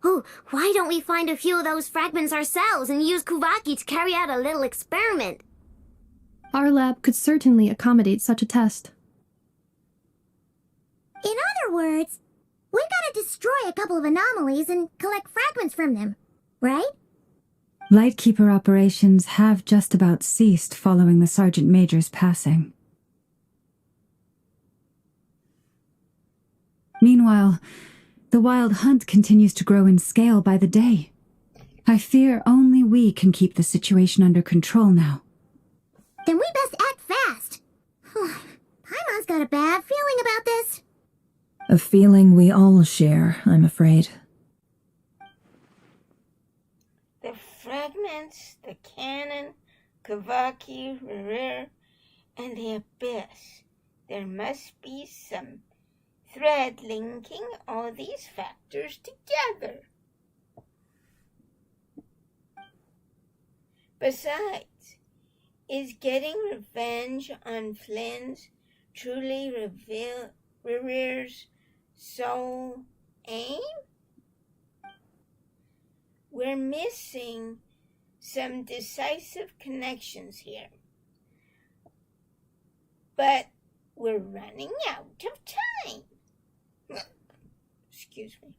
Oh, why don't we find a few of those fragments ourselves and use Kuvaki to carry out a little experiment? Our lab could certainly accommodate such a test. In other words, we gotta destroy a couple of anomalies and collect fragments from them, right? Lightkeeper operations have just about ceased following the Sergeant Major's passing. Meanwhile, the Wild Hunt continues to grow in scale by the day. I fear only we can keep the situation under control now. Then we best act fast. Paimon's got a bad feeling about this. A feeling we all share, I'm afraid. The fragments, the cannon, Kavaki, Rare, and the abyss. There must be some thread linking all these factors together. Besides, is getting revenge on Flynn's truly Rare's sole aim? We're missing some decisive connections here. But we're running out of time. Excuse me.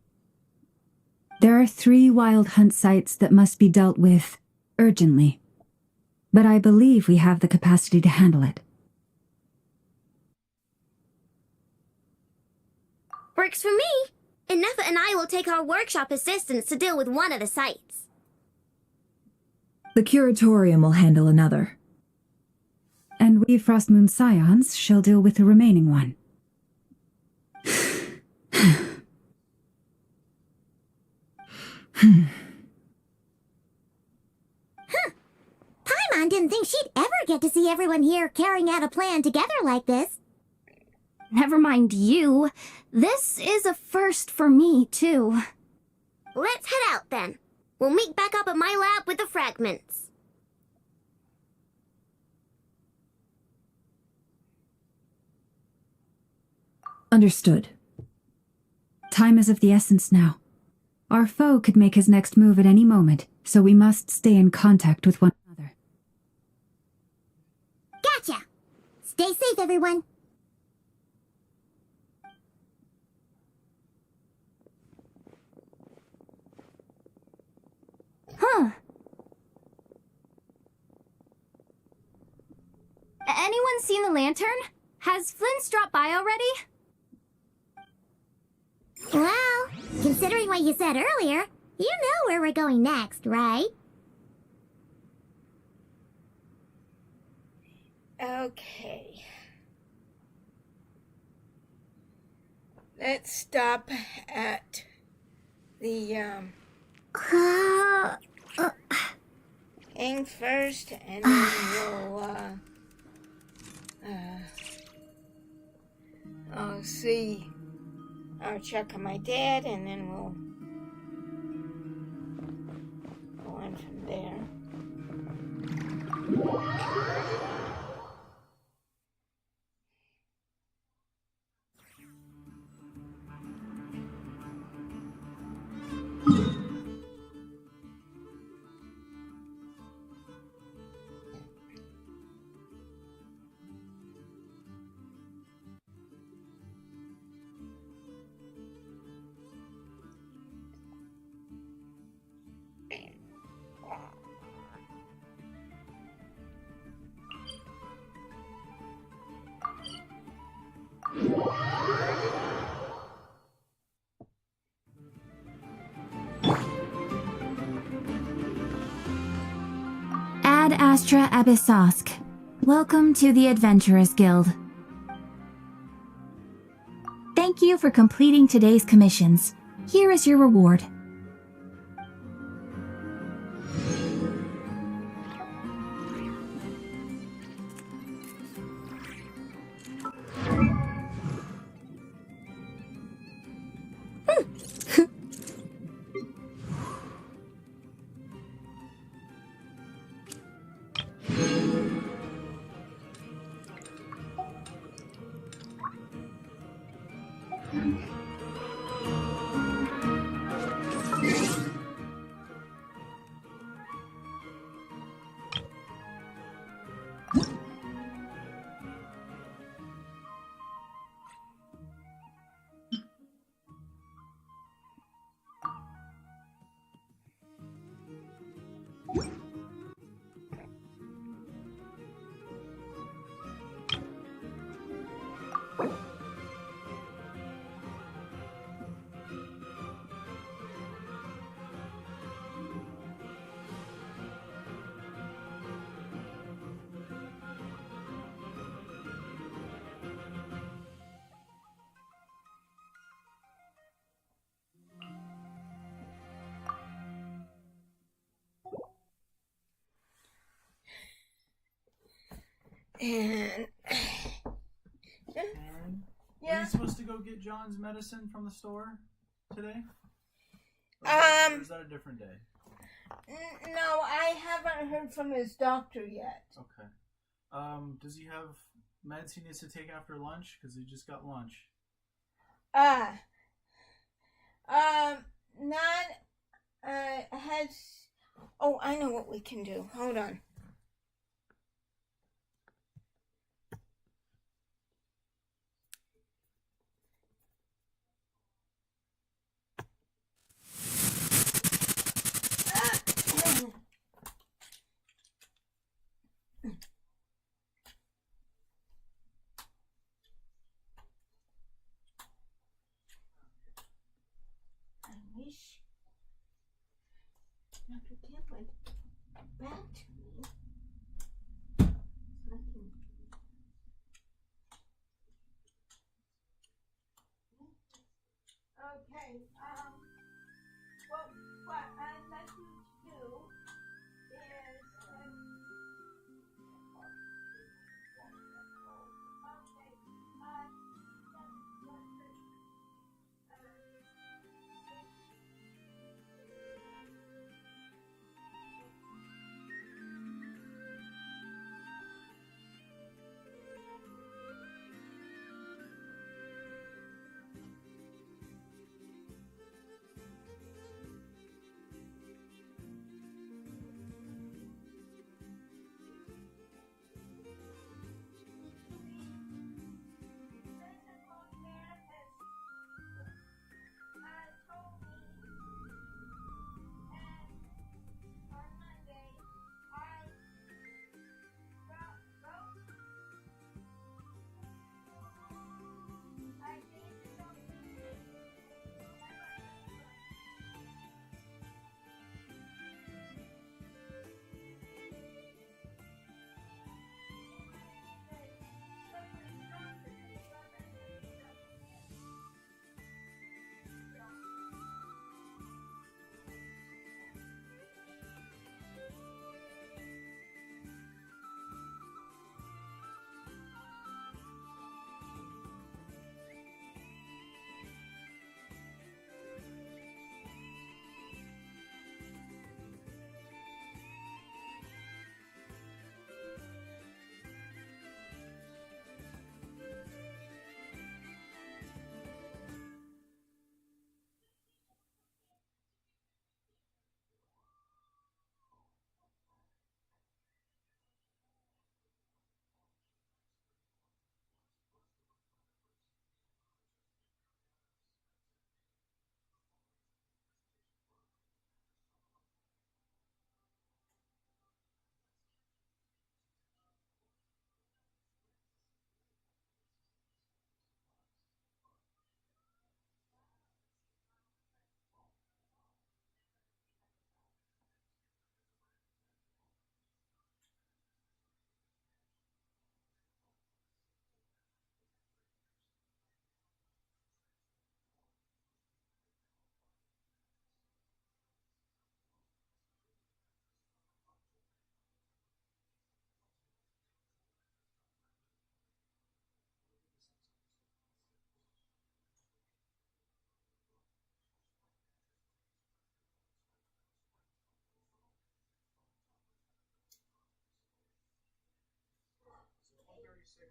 There are 3 Wild Hunt sites that must be dealt with urgently, but I believe we have the capacity to handle it. Works for me. Ineffa and I will take our workshop assistants to deal with one of the sites. The Curatorium will handle another. And we Frostmoon Scions shall deal with the remaining one. Paimon didn't think she'd ever get to see everyone here carrying out a plan together like this. Never mind you. This is a first for me, too. Let's head out, then. We'll meet back up at my lab with the fragments. Understood. Time is of the essence now. Our foe could make his next move at any moment, so we must stay in contact with one another. Gotcha! Stay safe, everyone. Huh. Anyone seen the lantern? Has Flint's dropped by already? Well, considering what you said earlier, you know where we're going next, right? Okay. Let's stop at the, thing first, and then we'll, I'll see. I'll check on my dad, and then we'll go on from there. Ad Astra Abyssosk. Welcome to the Adventurers Guild. Thank you for completing today's commissions. Here is your reward. And Are you supposed to go get John's medicine from the store today? Or is that a different day? No, I haven't heard from his doctor yet. Okay. Does he have meds he needs to take after lunch? Because he just got lunch. Oh, I know what we can do. Hold on. I wish Dr. Kemp would get back to me. So I can... Okay, well, what I'd like you to do is,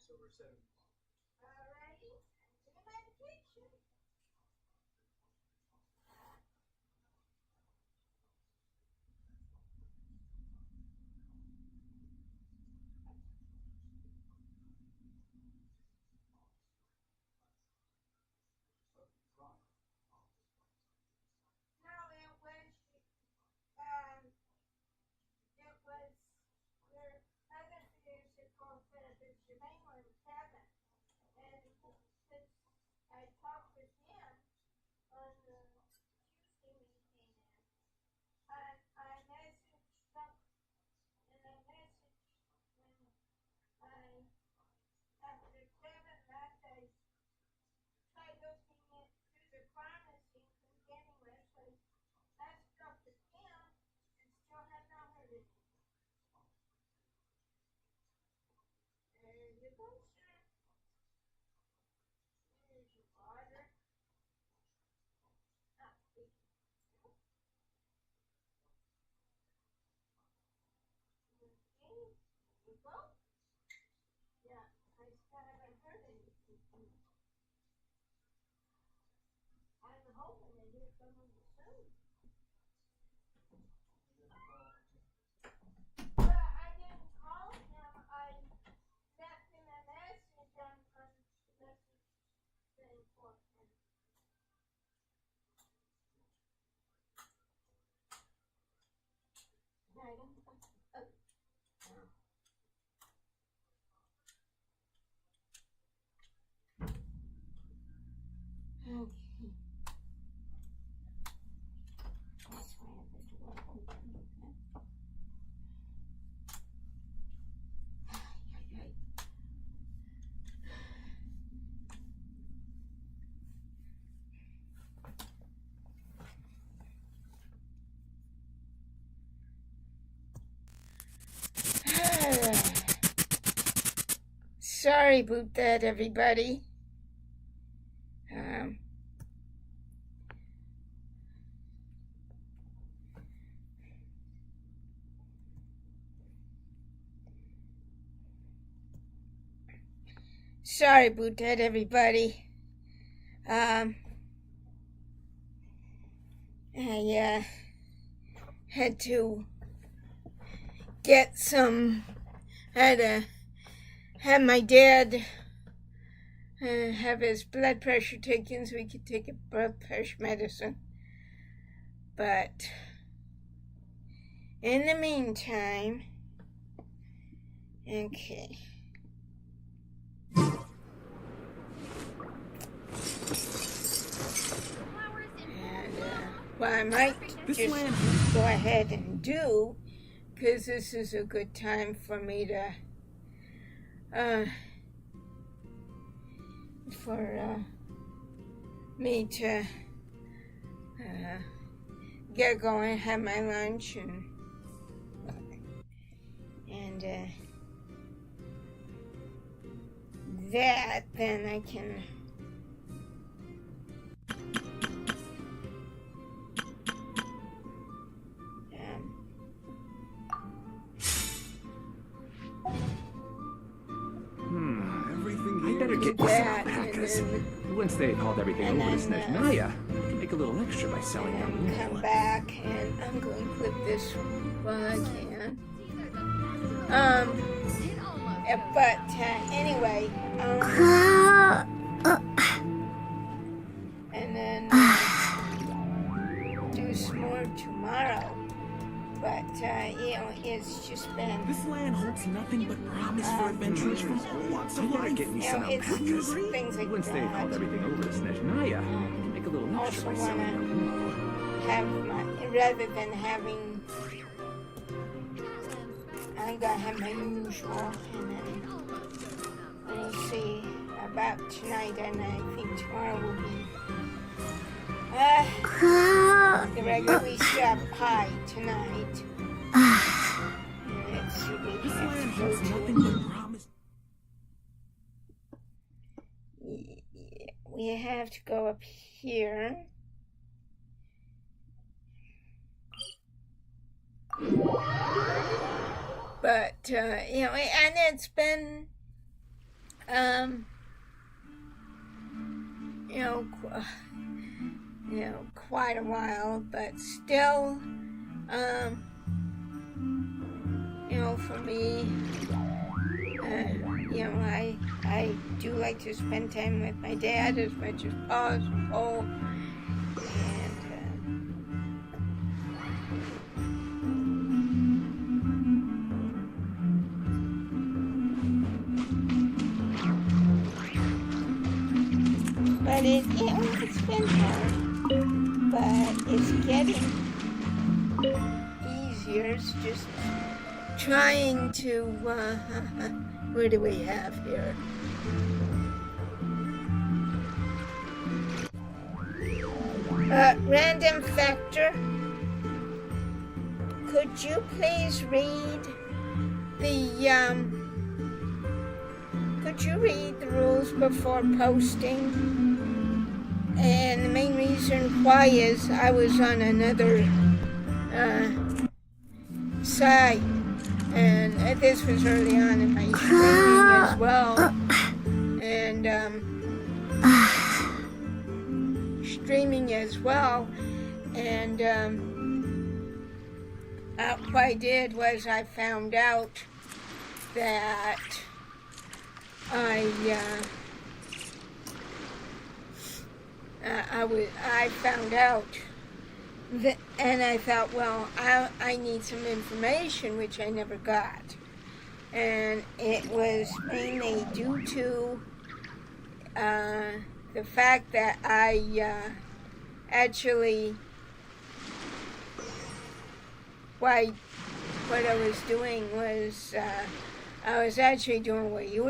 October 7th. Alrighty, to the medication. No, it was, your other physical therapist, your main one, Kevin. And since I talked with him on the Tuesday when he came in, I messaged them, and I messaged when after Kevin left, I tried looking it through the pharmacy and couldn't get anywhere, so I asked Dr. Kim and still have not heard it. There you go, sir. Here's your water. Ah, thank you. Okay, there you go. Yeah, I still haven't heard anything from you. I'm hoping to hear from him soon. But I didn't call him. I left him a message on the message thing for him. I don't know. Okay. That's why I have the door open. Sorry about that, everybody. Sorry about that, everybody. I had to get some. I had to have my dad have his blood pressure taken so he could take a blood pressure medicine. But in the meantime, okay. Well, I might just go ahead and do, because this is a good time for me to, get going, have my lunch, and that, then I can I better get that, back, and then once they hauled everything over to Snezhnaya, make a little extra by selling them. come back, and I'm going to clip this while I can. But anyway, and then do some more tomorrow. But it's just been. This land holds nothing but promise for adventurers from all walks of life. Get me some it's alpacas. things like Once they hauled that. everything over to Snezhnaya, make a little extra by Also selling them. have rather than having, I'm gonna have my usual, and then we'll see about tonight, and I think tomorrow will be the regularly served pie tonight. Let's see, we have to go to. We have to go up here. But and it's been quite a while, but still, for me, I do like to spend time with my dad as much as possible, but it's been hard, but it's getting easier. It's just trying to, what do we have here? Random factor. Could you please read the rules before posting? And the main reason why is I was on another site, and this was early on in my streaming as well, and what I did was I found out that I found out that, and I thought, well, I need some information, which I never got. And it was mainly due to the fact that I actually, what I was doing was, I was actually doing what you were